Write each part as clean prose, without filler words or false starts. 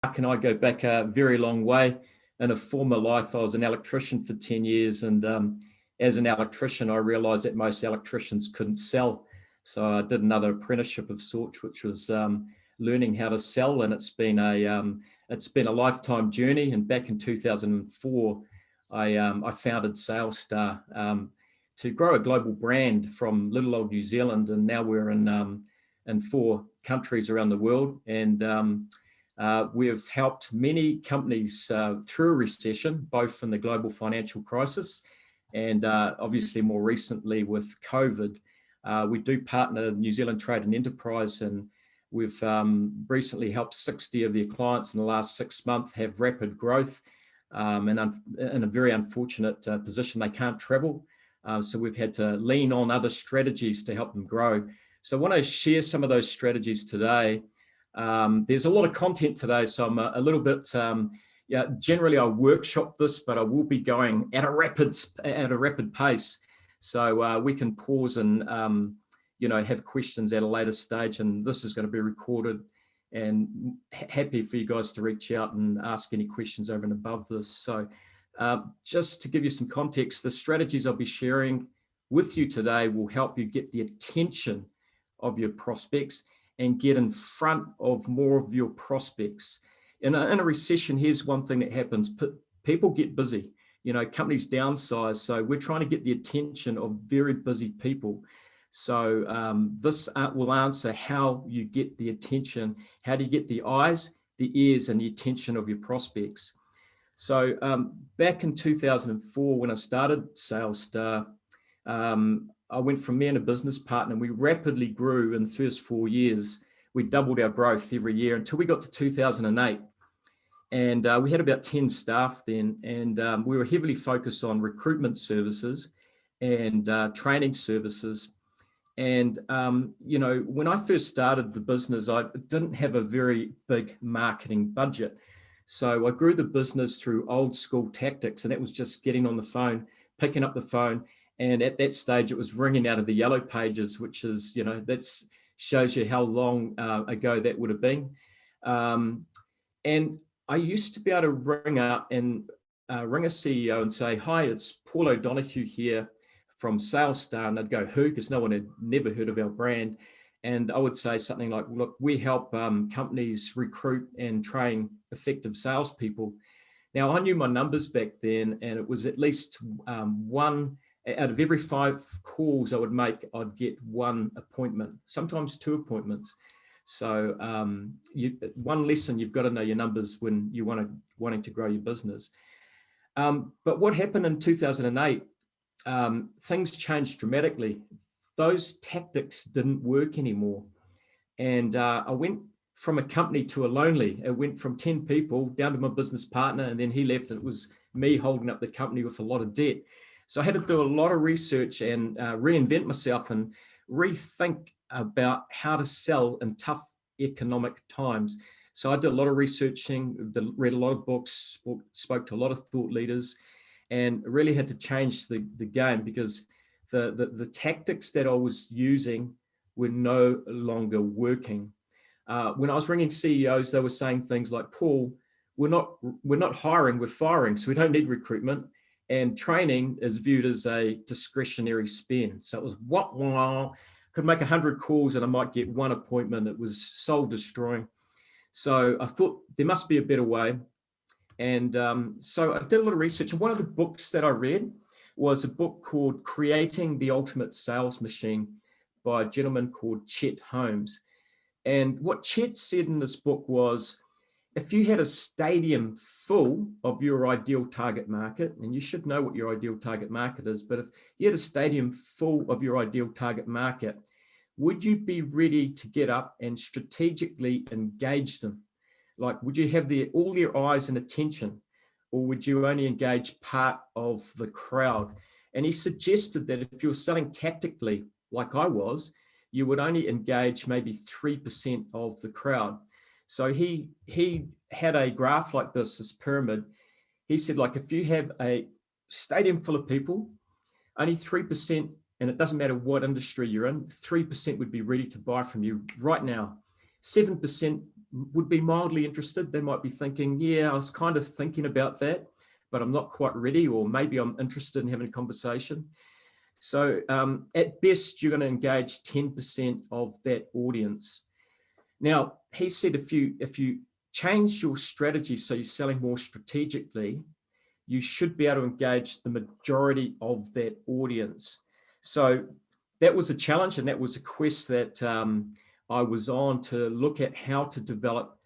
Mark and I go back a very long way. In a former life, I was an electrician for 10 years. And as an electrician, I realized that most electricians couldn't sell. So I did another apprenticeship of sorts, which was learning how to sell. And it's been a lifetime journey. And back in 2004, I founded SalesStar to grow a global brand from little old New Zealand. And now we're in 4 countries around the world. And we've helped many companies through a recession, both in the global financial crisis and obviously more recently with COVID. We do partner New Zealand Trade and Enterprise, and we've recently helped 60 of their clients in the last 6 months have rapid growth, and in a very unfortunate position. They can't travel, so we've had to lean on other strategies to help them grow. So I want to share some of those strategies today. There's a lot of content today, so I'm a little bit, generally I workshop this, but I will be going at a rapid pace. So we can pause and, have questions at a later stage, and this is going to be recorded, and happy for you guys to reach out and ask any questions over and above this. So just to give you some context, the strategies I'll be sharing with you today will help you get the attention of your prospects and get in front of more of your prospects. In a recession, here's one thing that happens. People get busy, companies downsize. So we're trying to get the attention of very busy people. So this will answer how you get the attention. How do you get the eyes, the ears, and the attention of your prospects? So back in 2004, when I started SalesStar, I went from me and a business partner, and we rapidly grew in the first 4 years. We doubled our growth every year until we got to 2008. And we had about 10 staff then, and we were heavily focused on recruitment services and training services. And, when I first started the business, I didn't have a very big marketing budget. So I grew the business through old school tactics, and that was just getting on the phone, picking up the phone. And at that stage, it was ringing out of the yellow pages, which is, that shows you how long ago that would have been. And I used to be able to ring up and ring a CEO and say, "Hi, it's Paul O'Donoghue here from SalesStar." And they'd go, "Who?" Because no one had never heard of our brand. And I would say something like, "Look, we help companies recruit and train effective salespeople." Now, I knew my numbers back then, and it was at least one out of every 5 calls I would make, I'd get 1 appointment, sometimes 2 appointments. So one lesson, you've got to know your numbers when you wanting to grow your business. But what happened in 2008, things changed dramatically. Those tactics didn't work anymore. And I went from a company to a lonely. It went from 10 people down to my business partner, and then he left, and it was me holding up the company with a lot of debt. So I had to do a lot of research and reinvent myself and rethink about how to sell in tough economic times. So I did a lot of researching, read a lot of books, spoke to a lot of thought leaders, and really had to change the game, because the tactics that I was using were no longer working. When I was ringing CEOs, they were saying things like, "Paul, we're not hiring, we're firing, so we don't need recruitment. And training is viewed as a discretionary spend." So it was could make 100 calls and I might get 1 appointment. It was soul destroying. So I thought there must be a better way. And so I did a lot of research. And one of the books that I read was a book called Creating the Ultimate Sales Machine by a gentleman called Chet Holmes. And what Chet said in this book was, if you had a stadium full of your ideal target market, and you should know what your ideal target market is, but if you had a stadium full of your ideal target market, would you be ready to get up and strategically engage them? Like, would you have all their eyes and attention, or would you only engage part of the crowd? And he suggested that if you're selling tactically, like I was, you would only engage maybe 3% of the crowd. So he had a graph like this pyramid. He said, like, if you have a stadium full of people, only 3%, and it doesn't matter what industry you're in, 3% would be ready to buy from you right now. 7% would be mildly interested. They might be thinking, yeah, I was kind of thinking about that, but I'm not quite ready, or maybe I'm interested in having a conversation. So at best, you're going to engage 10% of that audience. Now, he said if you change your strategy so you're selling more strategically, you should be able to engage the majority of that audience. So that was a challenge, and that was a quest that I was on, to look at how to develop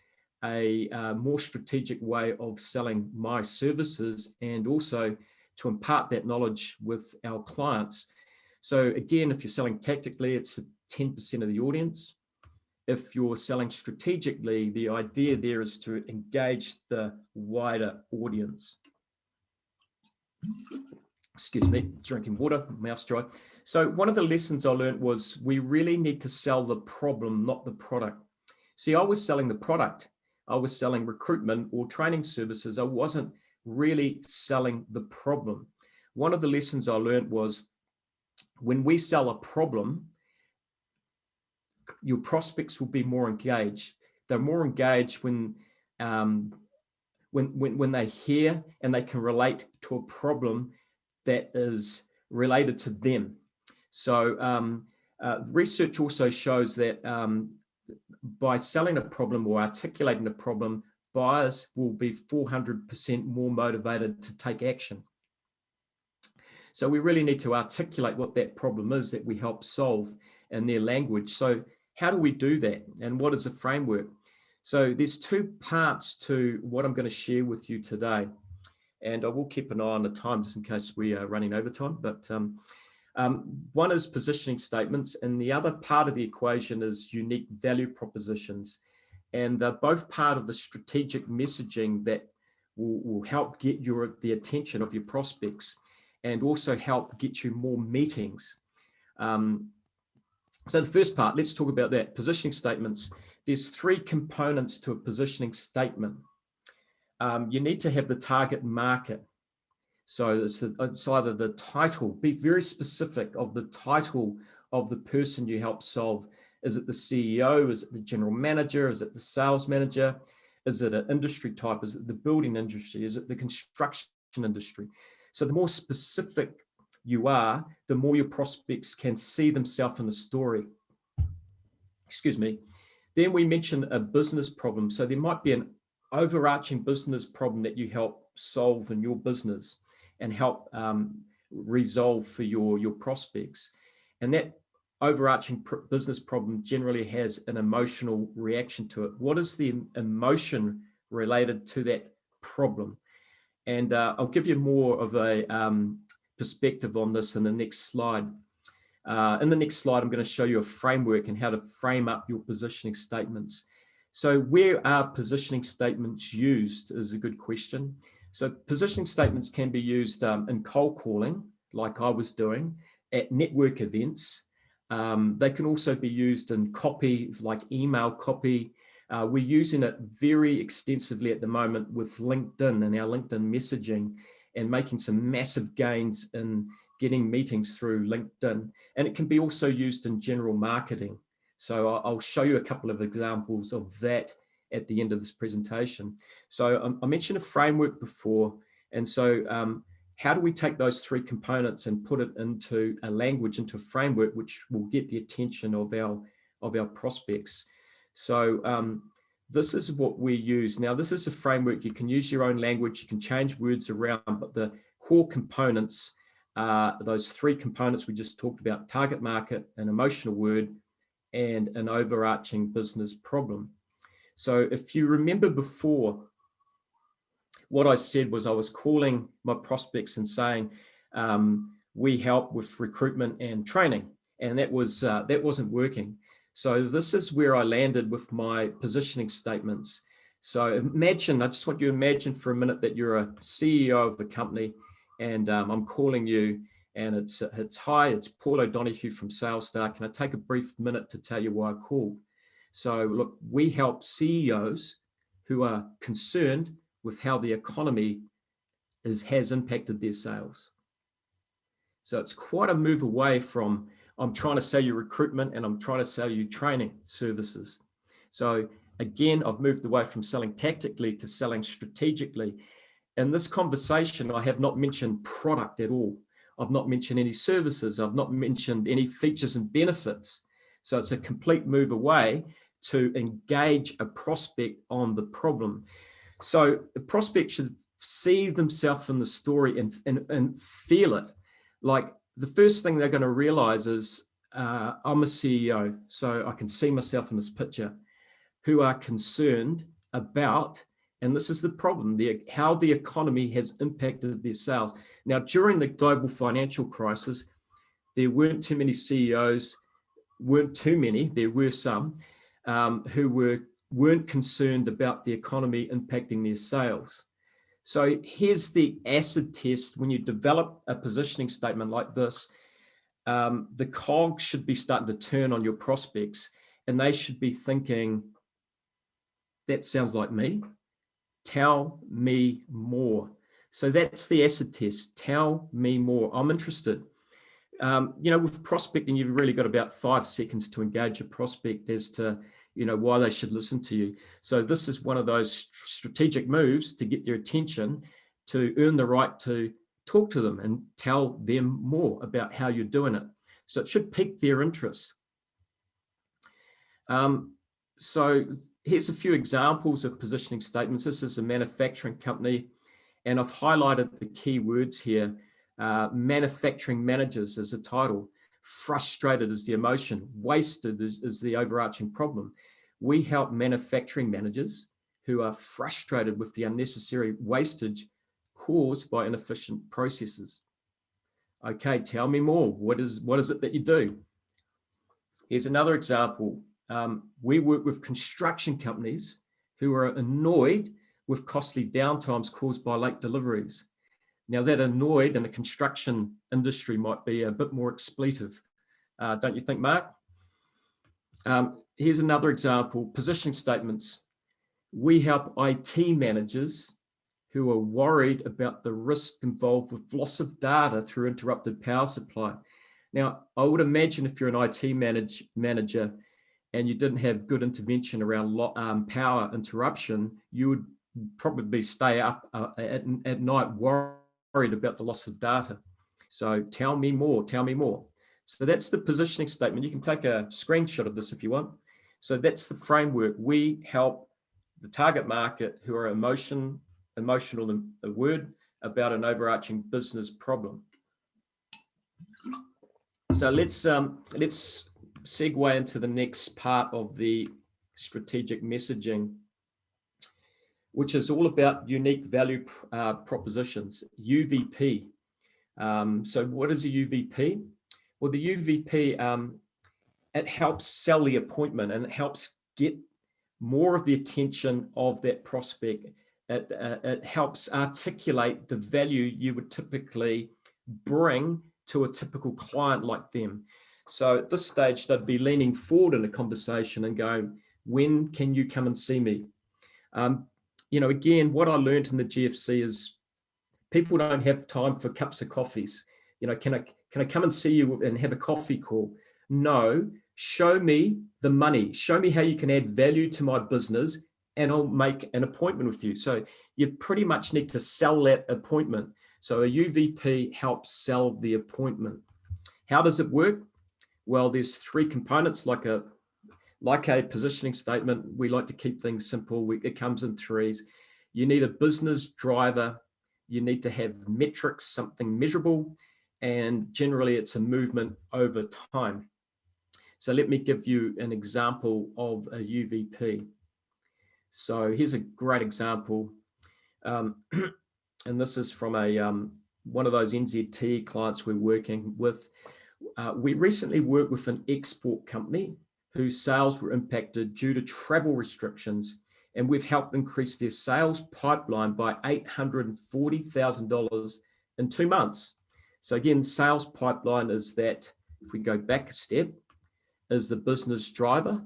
a more strategic way of selling my services, and also to impart that knowledge with our clients. So again, if you're selling tactically, it's 10% of the audience. If you're selling strategically, the idea there is to engage the wider audience. Excuse me, drinking water, mouth's dry. So one of the lessons I learned was we really need to sell the problem, not the product. See, I was selling the product. I was selling recruitment or training services. I wasn't really selling the problem. One of the lessons I learned was when we sell a problem, your prospects will be more engaged. They're more engaged when they hear and they can relate to a problem that is related to them. So research also shows that by selling a problem or articulating a problem, buyers will be 400% more motivated to take action. So we really need to articulate what that problem is that we help solve in their language. So how do we do that? And what is the framework? So there's two parts to what I'm going to share with you today. And I will keep an eye on the time just in case we are running over time. But one is positioning statements, and the other part of the equation is unique value propositions. And they're both part of the strategic messaging that will help get the attention of your prospects, and also help get you more meetings. So the first part, let's talk about that, positioning statements. There's three components to a positioning statement. You need to have the target market. So it's either the title, be very specific of the title of the person you help solve. Is it the CEO? Is it the general manager? Is it the sales manager? Is it an industry type? Is it the building industry? Is it the construction industry? So the more specific you are, the more your prospects can see themselves in the story. Excuse me. Then we mentioned a business problem. So there might be an overarching business problem that you help solve in your business and help resolve for your prospects. And that overarching business problem generally has an emotional reaction to it. What is the emotion related to that problem? And I'll give you more of a perspective on this in the next slide. In the next slide, I'm going to show you a framework and how to frame up your positioning statements. So where are positioning statements used is a good question. So positioning statements can be used in cold calling, like I was doing, at network events. They can also be used in copy, like email copy. We're using it very extensively at the moment with LinkedIn and our LinkedIn messaging, and making some massive gains in getting meetings through LinkedIn. And it can be also used in general marketing. So I'll show you a couple of examples of that at the end of this presentation. So I mentioned a framework before. And so how do we take those three components and put it into a language, into a framework, which will get the attention of our prospects? So this is what we use. Now, this is a framework. You can use your own language. You can change words around, but the core components are those three components we just talked about: target market, an emotional word, and an overarching business problem. So if you remember before, what I said was I was calling my prospects and saying, we help with recruitment and training, and that wasn't working. So this is where I landed with my positioning statements. So imagine, I just want you to imagine for a minute that you're a CEO of the company, and I'm calling you, and it's hi, it's Paul O'Donoghue from SalesStar. Can I take a brief minute to tell you why I called? So look, we help CEOs who are concerned with how the economy has impacted their sales. So it's quite a move away from I'm trying to sell you recruitment and I'm trying to sell you training services. So Again, I've moved away from selling tactically to selling strategically. In this conversation, I have not mentioned product at all. I've not mentioned any services. I've not mentioned any features and benefits. So it's a complete move away to engage a prospect on the problem. So the prospect should see themselves in the story and feel it. Like the first thing they're going to realize is I'm a CEO, so I can see myself in this picture, who are concerned about, and this is the problem, how the economy has impacted their sales. Now, during the global financial crisis, there weren't too many CEOs, there were some who weren't concerned about the economy impacting their sales. So here's the acid test. When you develop a positioning statement like this, the cogs should be starting to turn on your prospects, and they should be thinking, that sounds like me. Tell me more. So that's the acid test. Tell me more. I'm interested. With prospecting, you've really got about 5 seconds to engage a prospect as to, why they should listen to you. So this is one of those strategic moves to get their attention, to earn the right to talk to them and tell them more about how you're doing it. So it should pique their interest. So here's a few examples of positioning statements. This is a manufacturing company, and I've highlighted the key words here. Manufacturing managers is the title. Frustrated is the emotion. Wasted is the overarching problem. We help manufacturing managers who are frustrated with the unnecessary wastage caused by inefficient processes. Okay, tell me more. What is it that you do? Here's another example. We work with construction companies who are annoyed with costly downtimes caused by late deliveries. Now, that annoyed in the construction industry might be a bit more expletive. Don't you think, Mark? Here's another example, positioning statements. We help IT managers who are worried about the risk involved with loss of data through interrupted power supply. Now, I would imagine if you're an IT manager and you didn't have good intervention around power interruption, you would probably stay up at night worried about the loss of data. So tell me more, tell me more. So that's the positioning statement. You can take a screenshot of this if you want. So that's the framework. We help the target market who are emotional in a word about an overarching business problem. So let's segue into the next part of the strategic messaging, which is all about unique value propositions, UVP. So what is a UVP? Well, the UVP, it helps sell the appointment, and it helps get more of the attention of that prospect. It helps articulate the value you would typically bring to a typical client like them. So at this stage, they'd be leaning forward in a conversation and going, when can you come and see me? Again, what I learned in the GFC is people don't have time for cups of coffees. Can I come and see you and have a coffee call? No, show me the money. Show me how you can add value to my business, and I'll make an appointment with you. So you pretty much need to sell that appointment. So a UVP helps sell the appointment. How does it work? Well, there's 3 components. Like a positioning statement, we like to keep things simple. It comes in 3s. You need a business driver. You need to have metrics, something measurable, and generally it's a movement over time. So let me give you an example of a UVP. So here's a great example. And this is from one of those NZT clients we're working with. We recently worked with an export company whose sales were impacted due to travel restrictions, and we've helped increase their sales pipeline by $840,000 in 2 months. So again, sales pipeline is that, if we go back a step, is the business driver.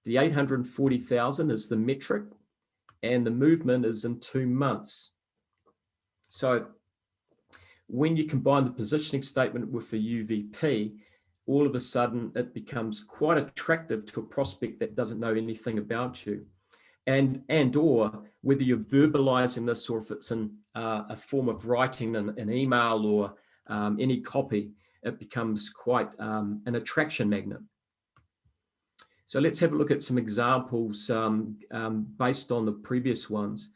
The 840,000 is the metric, and the movement is in 2 months. So when you combine the positioning statement with a UVP, all of a sudden it becomes quite attractive to a prospect that doesn't know anything about you. and or whether you're verbalizing this or if it's in a form of writing an email or any copy, it becomes quite an attraction magnet. So let's have a look at some examples based on the previous ones.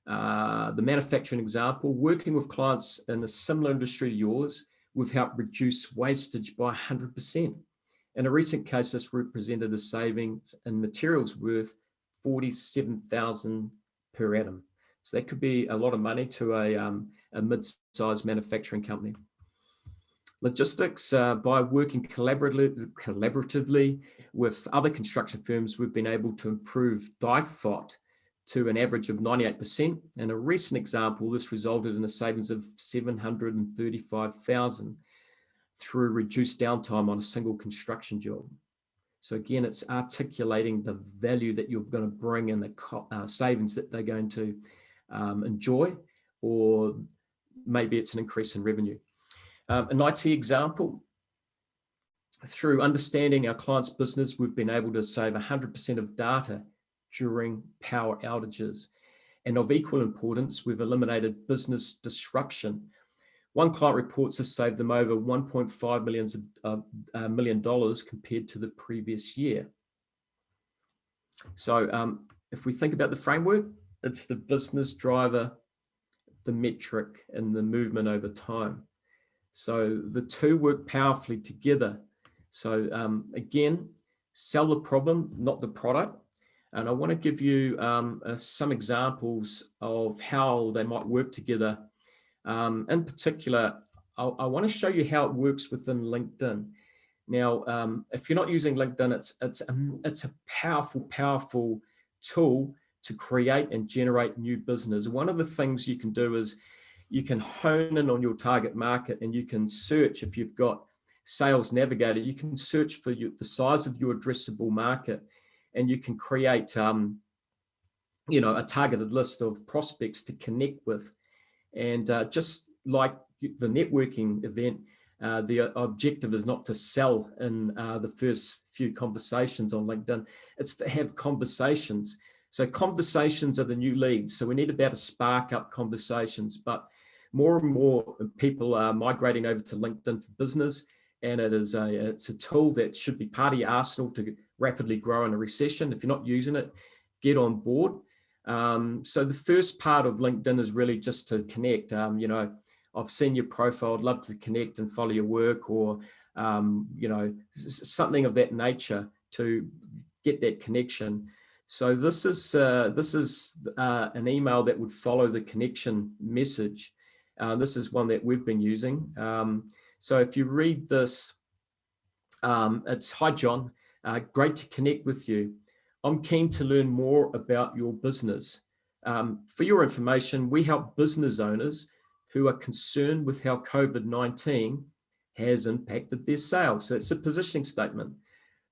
The manufacturing example, working with clients in a similar industry to yours, we've helped reduce wastage by 100%. In a recent case, this represented a savings in materials worth $47,000 per annum. So that could be a lot of money to a mid-sized manufacturing company. Logistics, by working collaboratively with other construction firms, we've been able to improve DIFOT to an average of 98%. In a recent example, this resulted in a savings of $735,000 through reduced downtime on a single construction job. So again, it's articulating the value that you're going to bring and the savings that they're going to enjoy, or maybe it's an increase in revenue. An IT example, through understanding our client's business, we've been able to save 100% of data during power outages. And of equal importance, we've eliminated business disruption. One client reports has saved them over $1.5 million compared to the previous year. So if we think about the framework, it's the business driver, the metric, and the movement over time. So the two work powerfully together. So again, sell the problem, not the product. And I want to give you some examples of how they might work together. In particular, I want to show you how it works within LinkedIn. Now, if you're not using LinkedIn, it's a powerful tool to create and generate new business. One of the things you can do is you can hone in on your target market, and you can search. If you've got Sales Navigator, you can search for the size of your addressable market, and you can create a targeted list of prospects to connect with. And just like the networking event, the objective is not to sell in the first few conversations on LinkedIn. It's to have conversations. So conversations are the new leads. So we need about to spark up conversations, but more and more people are migrating over to LinkedIn for business. And it's a tool that should be part of your arsenal to rapidly grow in a recession. If you're not using it, get on board. So the first part of LinkedIn is really just to connect. I've seen your profile, I'd love to connect and follow your work, or something of that nature to get that connection. So this is an email that would follow the connection message. This is one that we've been using. So if you read this, it's, "Hi John, great to connect with you. I'm keen to learn more about your business. For your information, we help business owners who are concerned with how COVID-19 has impacted their sales." So it's a positioning statement.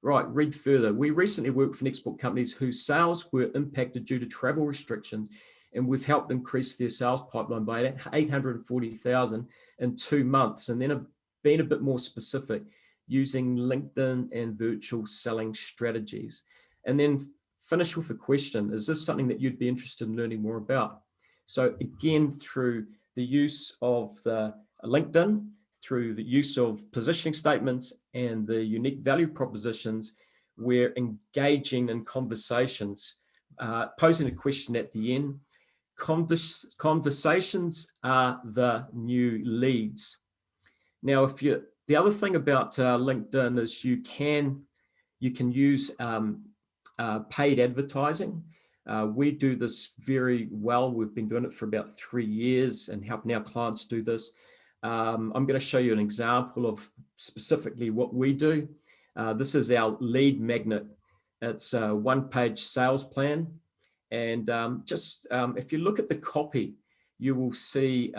Right, read further. "We recently worked for export companies whose sales were impacted due to travel restrictions, and we've helped increase their sales pipeline by 840,000 in 2 months. And then being a bit more specific, using LinkedIn and virtual selling strategies." And then finish with a question. Is this something that you'd be interested in learning more about? So again, through the use of the LinkedIn, through the use of positioning statements and the unique value propositions, we're engaging in conversations, posing a question at the end. Conversations are the new leads. Now, the other thing about LinkedIn is you can use paid advertising. We do this very well. We've been doing it for about 3 years and helping our clients do this. I'm going to show you an example of specifically what we do. This is our lead magnet. It's a 1-page sales plan. And if you look at the copy, you will see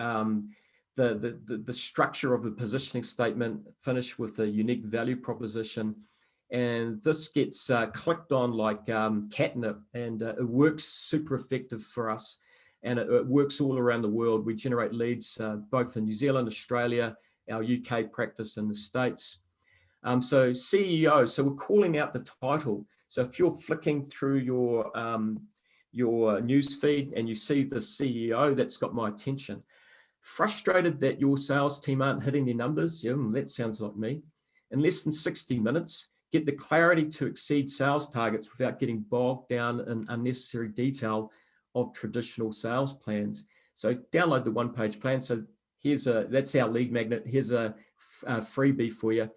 the structure of the positioning statement finished with a unique value proposition. And this gets clicked on like catnip, and it works super effective for us. And it works all around the world. We generate leads both in New Zealand, Australia, our UK practice in the States. So CEO, so we're calling out the title. So if you're flicking through your your news feed and you see the CEO, that's got my attention. Frustrated that your sales team aren't hitting their numbers? Yeah, that sounds like me. In less than 60 minutes, get the clarity to exceed sales targets without getting bogged down in unnecessary detail of traditional sales plans. So download the one-page plan. So that's our lead magnet. Here's a freebie for you.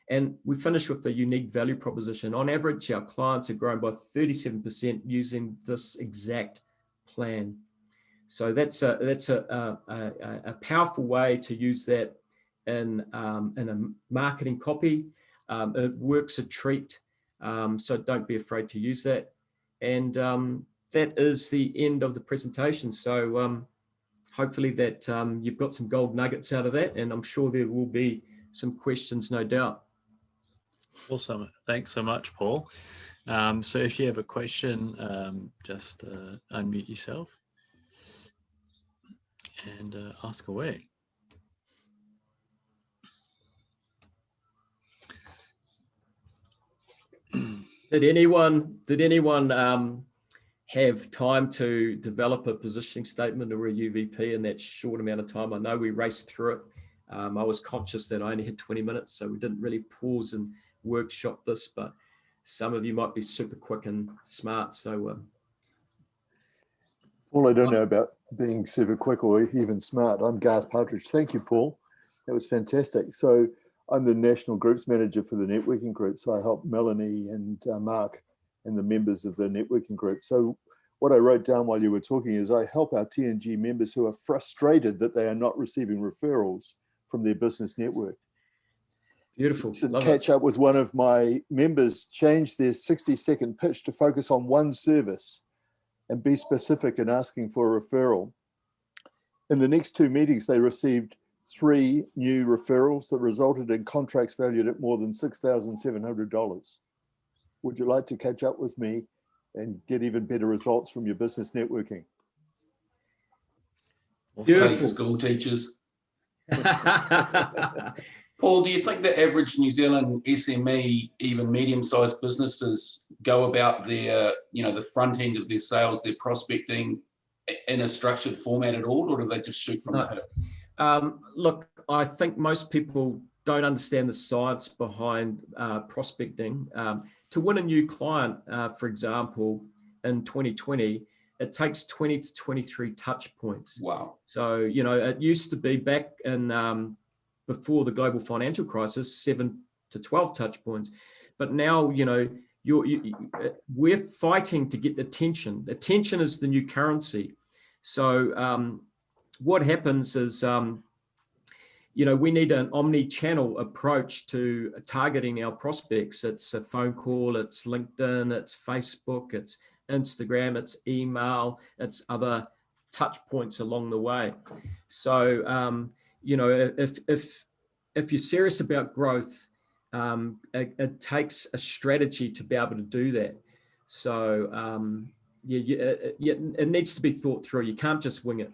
And we finish with the unique value proposition. On average, our clients are growing by 37% using this exact plan. So that's a powerful way to use that in a marketing copy. It works a treat, so don't be afraid to use that. And that is the end of the presentation. So hopefully that you've got some gold nuggets out of that, and I'm sure there will be some questions, no doubt. Awesome. Thanks so much, Paul. So if you have a question, just unmute yourself and ask away. Did anyone have time to develop a positioning statement or a UVP in that short amount of time? I know we raced through it. I was conscious that I only had 20 minutes, so we didn't really pause and workshop this, but some of you might be super quick and smart. So, Paul, I don't know about being super quick or even smart. I'm Garth Partridge. Thank you, Paul. That was fantastic. So I'm the National Groups Manager for the networking group. So I help Melanie and Mark and the members of the networking group. So what I wrote down while you were talking is I help our TNG members who are frustrated that they are not receiving referrals from their business network. Beautiful. To catch up with one of my members, change their 60-second pitch to focus on one service and be specific in asking for a referral. In the next 2 meetings, they received 3 new referrals that resulted in contracts valued at more than $6,700. Would you like to catch up with me and get even better results from your business networking? Beautiful. School teachers. Paul, do you think the average New Zealand SME, even medium-sized businesses, go about their, the front end of their sales, their prospecting in a structured format at all, or do they just shoot from the hip? Look, I think most people don't understand the science behind prospecting. To win a new client, for example, in 2020, it takes 20 to 23 touch points. Wow. So, it used to be back in before the global financial crisis, 7 to 12 touch points. But now, we're fighting to get attention. Attention is the new currency. So what happens is, we need an omni-channel approach to targeting our prospects. It's a phone call, it's LinkedIn, it's Facebook, it's Instagram, it's email, it's other touch points along the way. So, if you're serious about growth, it takes a strategy to be able to do that. So, it needs to be thought through. You can't just wing it.